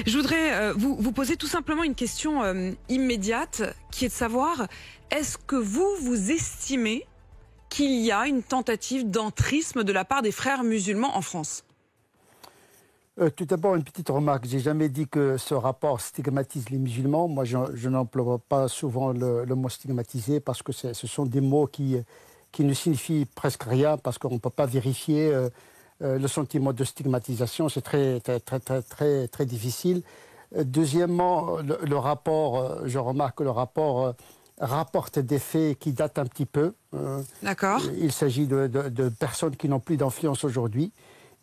Je voudrais vous poser tout simplement une question immédiate, qui est de savoir, est-ce que vous estimez qu'il y a une tentative d'entrisme de la part des frères musulmans en France? Tout d'abord, une petite remarque. J'ai jamais dit que ce rapport stigmatise les musulmans. Moi, je n'emploie pas souvent le mot stigmatiser parce que ce sont des mots qui ne signifient presque rien parce qu'on ne peut pas vérifier le sentiment de stigmatisation. C'est très difficile. Deuxièmement, le rapport, je remarque que le rapport rapporte des faits qui datent un petit peu. D'accord. Il s'agit de personnes qui n'ont plus d'influence aujourd'hui.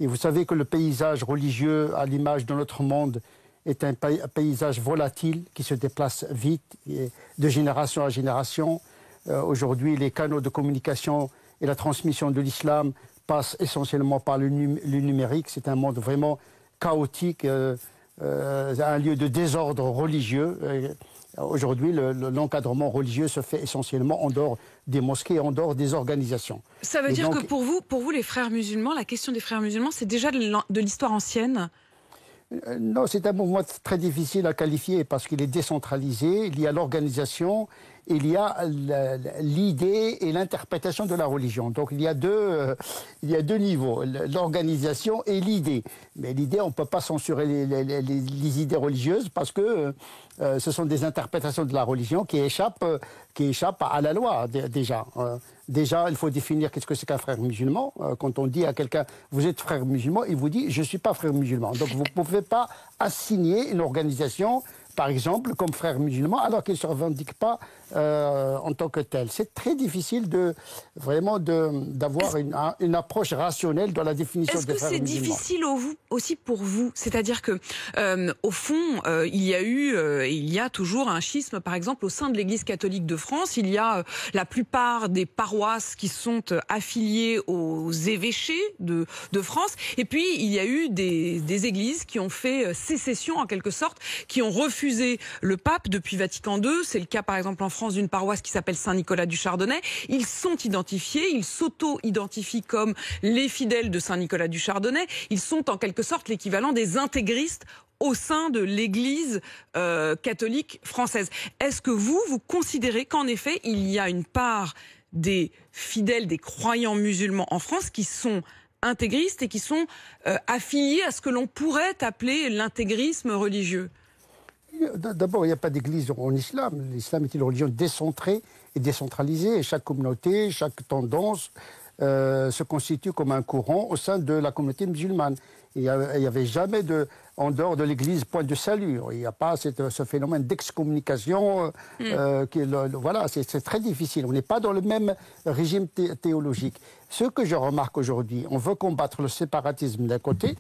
Et vous savez que le paysage religieux, à l'image de notre monde, est un paysage volatile qui se déplace vite, de génération à génération. Aujourd'hui, les canaux de communication et la transmission de l'islam passent essentiellement par le numérique. C'est un monde vraiment chaotique, un lieu de désordre religieux. Aujourd'hui, l'encadrement religieux se fait essentiellement en dehors des mosquées, en dehors des organisations. Ça veut dire que pour vous, les frères musulmans, la question des frères musulmans, c'est déjà de l'histoire ancienne? Non, c'est un mouvement très difficile à qualifier parce qu'il est décentralisé, il y a l'organisation, il y a l'idée et l'interprétation de la religion. Donc il y a deux niveaux, l'organisation et l'idée. Mais l'idée, on ne peut pas censurer les idées religieuses parce que ce sont des interprétations de la religion qui échappent à la loi déjà. Déjà, il faut définir qu'est-ce que c'est qu'un frère musulman. Quand on dit à quelqu'un « vous êtes frère musulman », il vous dit « je ne suis pas frère musulman ». Donc vous ne pouvez pas assigner une organisation, par exemple, comme frère musulman, alors qu'il ne se revendique pas en tant que tel. C'est très difficile vraiment d'avoir une approche rationnelle dans la définition des frères musulmans. Est-ce que c'est difficile aussi pour vous? C'est-à-dire que, au fond, il y a eu et il y a toujours un schisme, par exemple, au sein de l'Église catholique de France. Il y a la plupart des paroisses qui sont affiliées aux évêchés de France. Et puis, il y a eu des églises qui ont fait sécession, en quelque sorte, qui ont refusé le pape depuis Vatican II. C'est le cas, par exemple, en France, d'une paroisse qui s'appelle Saint-Nicolas du Chardonnay. Ils sont identifiés, ils s'auto-identifient comme les fidèles de Saint-Nicolas du Chardonnay. Ils sont en quelque sorte l'équivalent des intégristes au sein de l'Église catholique française. Est-ce que vous considérez qu'en effet, il y a une part des fidèles, des croyants musulmans en France qui sont intégristes et qui sont affiliés à ce que l'on pourrait appeler l'intégrisme religieux? D'abord, il n'y a pas d'église en islam. L'islam est une religion décentrée et décentralisée. Et chaque communauté, chaque tendance se constitue comme un courant au sein de la communauté musulmane. Il n'y avait jamais, en dehors de l'église, point de salut. Il n'y a pas ce phénomène d'excommunication. Voilà, c'est très difficile. On n'est pas dans le même régime théologique. Ce que je remarque aujourd'hui, on veut combattre le séparatisme d'un côté,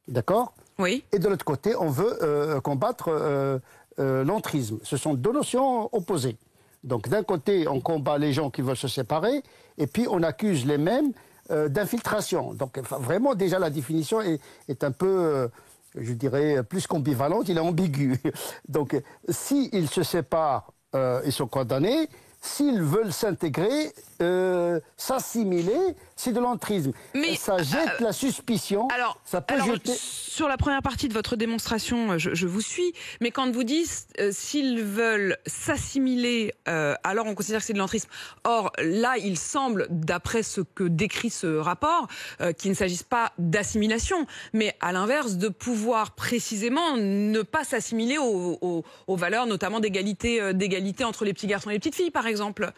d'accord ? Oui. Et de l'autre côté, on veut combattre l'entrisme. Ce sont deux notions opposées. Donc d'un côté, on combat les gens qui veulent se séparer, et puis on accuse les mêmes d'infiltration. Donc vraiment, déjà, la définition est un peu, je dirais, plus qu'ambivalente, il est ambigu. Donc s'ils se séparent, ils sont condamnés. S'ils veulent s'intégrer, s'assimiler, c'est de l'entrisme. Mais ça jette la suspicion. Ça peut jeter... Sur la première partie de votre démonstration, je vous suis. Mais quand vous dites s'ils veulent s'assimiler, alors on considère que c'est de l'entrisme. Or, là, il semble, d'après ce que décrit ce rapport, qu'il ne s'agisse pas d'assimilation, mais à l'inverse, de pouvoir précisément ne pas s'assimiler aux valeurs, notamment d'égalité entre les petits garçons et les petites filles, par exemple.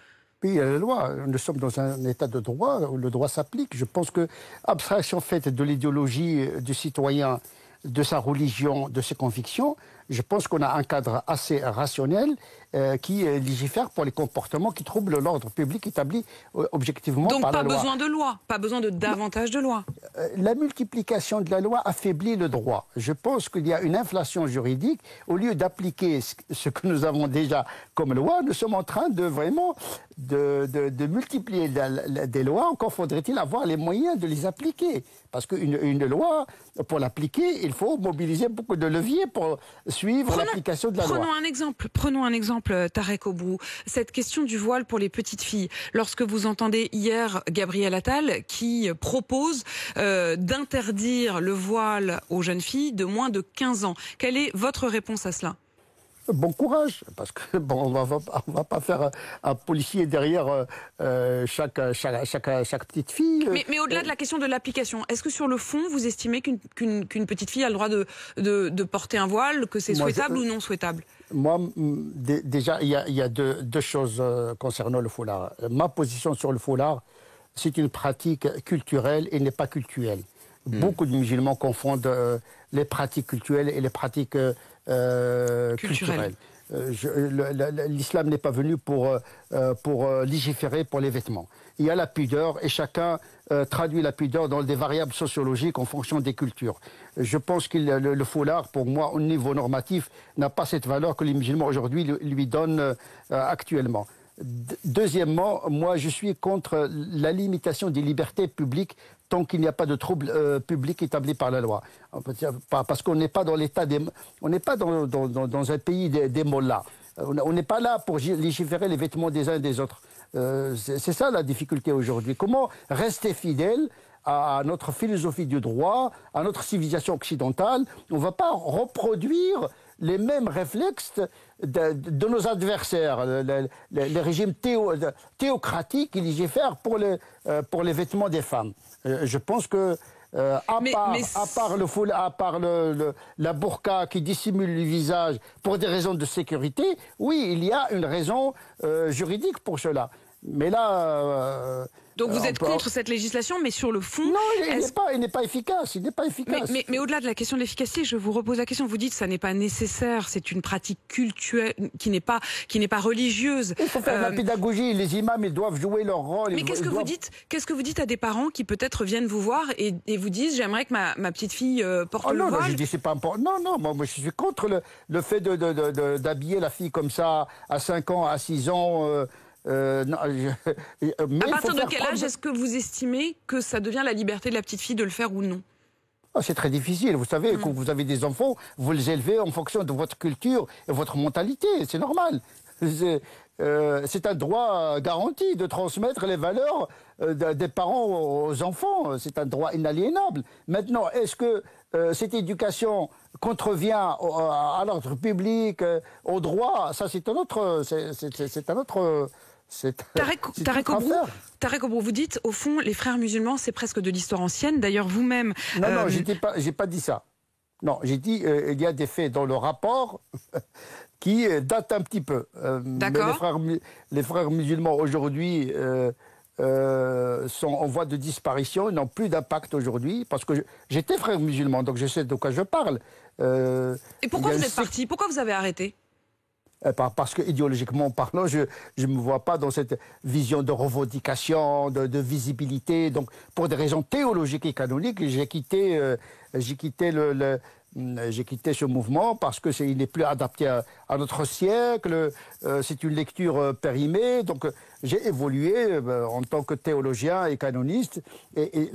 Oui, il y a la loi. Nous sommes dans un état de droit où le droit s'applique. Je pense que, abstraction faite de l'idéologie du citoyen, de sa religion, de ses convictions, je pense qu'on a un cadre assez rationnel qui légifère pour les comportements qui troublent l'ordre public établi objectivement par la loi. Donc pas besoin de loi, pas besoin de davantage de loi. La multiplication de la loi affaiblit le droit. Je pense qu'il y a une inflation juridique. Au lieu d'appliquer ce que nous avons déjà comme loi, nous sommes en train de vraiment de multiplier des lois. Encore faudrait-il avoir les moyens de les appliquer. Parce qu'une loi, pour l'appliquer, il faut mobiliser beaucoup de leviers pour suivre l'application de la loi. Prenons un exemple, Tarek Obrou. Cette question du voile pour les petites filles. Lorsque vous entendez hier Gabriel Attal qui propose d'interdire le voile aux jeunes filles de moins de 15 ans, quelle est votre réponse à cela ? Bon courage, parce que bon, on va pas faire un policier derrière chaque petite fille. Mais au-delà de la question de l'application, est-ce que sur le fond, vous estimez qu'une petite fille a le droit de porter un voile, que c'est souhaitable ou non souhaitable ? Moi, déjà, il y a deux choses concernant le foulard. Ma position sur le foulard, c'est une pratique culturelle et n'est pas cultuelle. Beaucoup de musulmans confondent les pratiques culturelles et les pratiques culturelles. L'islam n'est pas venu pour légiférer pour les vêtements. Il y a la pudeur et chacun traduit la pudeur dans des variables sociologiques en fonction des cultures. Je pense que le foulard, pour moi, au niveau normatif, n'a pas cette valeur que les musulmans aujourd'hui lui donnent actuellement. Deuxièmement, moi je suis contre la limitation des libertés publiques tant qu'il n'y a pas de trouble public établi par la loi. Parce qu'on n'est pas dans l'état on n'est pas dans un pays des mollahs. On n'est pas là pour légiférer les vêtements des uns et des autres. C'est ça la difficulté aujourd'hui. Comment rester fidèle à notre philosophie du droit, à notre civilisation occidentale? On ne va pas reproduire les mêmes réflexes de nos adversaires, les régimes théocratiques qui légifèrent pour les vêtements des femmes. Je pense que, à part la burqa qui dissimule le visage pour des raisons de sécurité, oui, il y a une raison juridique pour cela. Mais là... Donc vous êtes contre cette législation, mais sur le fond... Non, il n'est pas efficace. Mais au-delà de la question de l'efficacité, je vous repose la question. Vous dites que ça n'est pas nécessaire, c'est une pratique culturelle qui n'est pas religieuse. Il faut faire la pédagogie, les imams ils doivent jouer leur rôle. Mais qu'est-ce que vous dites à des parents qui peut-être viennent vous voir et vous disent j'aimerais que ma petite fille porte le voile? Non, je dis c'est pas important. Non, moi je suis contre le fait d'habiller la fille comme ça à 5 ans, à 6 ans... à partir de quel âge est-ce que vous estimez que ça devient la liberté de la petite fille de le faire ou non? C'est très difficile. Vous savez, quand vous avez des enfants, vous les élevez en fonction de votre culture et votre mentalité. C'est normal. C'est un droit garanti de transmettre les valeurs des parents aux enfants. C'est un droit inaliénable. Maintenant, est-ce que cette éducation contrevient à l'ordre public, au droit? Ça, c'est un autre... Tarek Obrou, vous dites, au fond, les frères musulmans, c'est presque de l'histoire ancienne. D'ailleurs, vous-même... Non, j'ai pas dit ça. Non, j'ai dit, il y a des faits dans le rapport qui datent un petit peu. D'accord. Les frères musulmans, aujourd'hui, sont en voie de disparition. Ils n'ont plus d'impact aujourd'hui. Parce que j'étais frère musulman, donc je sais de quoi je parle. Et pourquoi vous êtes parti? Pourquoi vous avez arrêté? Parce que idéologiquement parlant, je ne me vois pas dans cette vision de revendication, de visibilité. Donc, pour des raisons théologiques et canoniques, j'ai quitté ce mouvement parce que il n'est plus adapté à notre siècle. C'est une lecture périmée. Donc, j'ai évolué en tant que théologien et canoniste. Et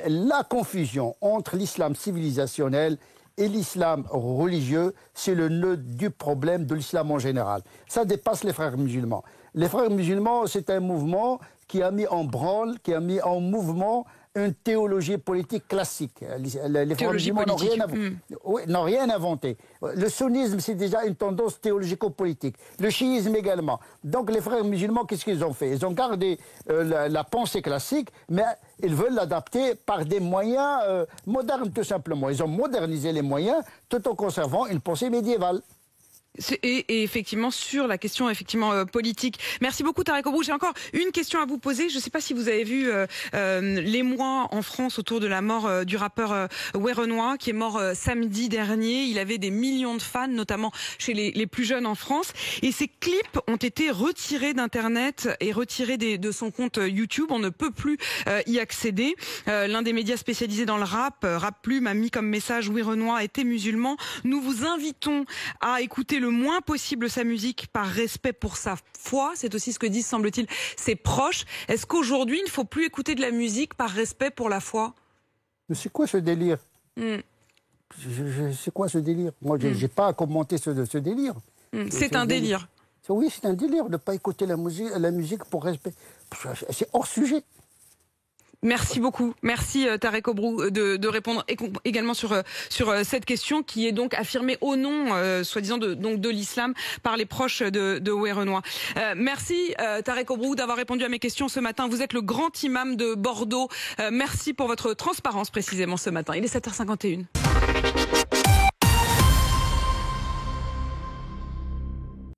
la confusion entre l'islam civilisationnel et l'islam religieux, c'est le nœud du problème de l'islam en général. Ça dépasse les frères musulmans. Les frères musulmans, c'est un mouvement qui a mis en branle, qui a mis en mouvement une théologie politique classique. Les frères musulmans n'ont rien inventé. Le sunnisme, c'est déjà une tendance théologico-politique. Le chiisme également. Donc les frères musulmans, qu'est-ce qu'ils ont fait? Ils ont gardé la pensée classique, mais ils veulent l'adapter par des moyens modernes, tout simplement. Ils ont modernisé les moyens tout en conservant une pensée médiévale. Et effectivement, sur la question politique. Merci beaucoup, Tarek Obrou. J'ai encore une question à vous poser. Je ne sais pas si vous avez vu l'émoi en France autour de la mort du rappeur Werenoi, qui est mort samedi dernier. Il avait des millions de fans, notamment chez les plus jeunes en France. Et ces clips ont été retirés d'Internet et retirés de son compte YouTube. On ne peut plus y accéder. L'un des médias spécialisés dans le rap, Rap Plume, a mis comme message: Werenoi était musulman. Nous vous invitons à écouter le moins possible sa musique par respect pour sa foi. C'est aussi ce que disent, semble-t-il, ses proches. Est-ce qu'aujourd'hui, il ne faut plus écouter de la musique par respect pour la foi? Mais c'est quoi ce délire? C'est quoi ce délire? Moi, je n'ai pas à commenter ce délire. C'est un délire. Oui, c'est un délire de ne pas écouter la musique pour respect. C'est hors sujet. Merci beaucoup. Merci Tarek Obrou de répondre également sur cette question qui est donc affirmée au nom, soi-disant, de l'islam par les proches de Werenoi. Merci Tarek Obrou d'avoir répondu à mes questions ce matin. Vous êtes le grand imam de Bordeaux. Merci pour votre transparence précisément ce matin. Il est 7h51.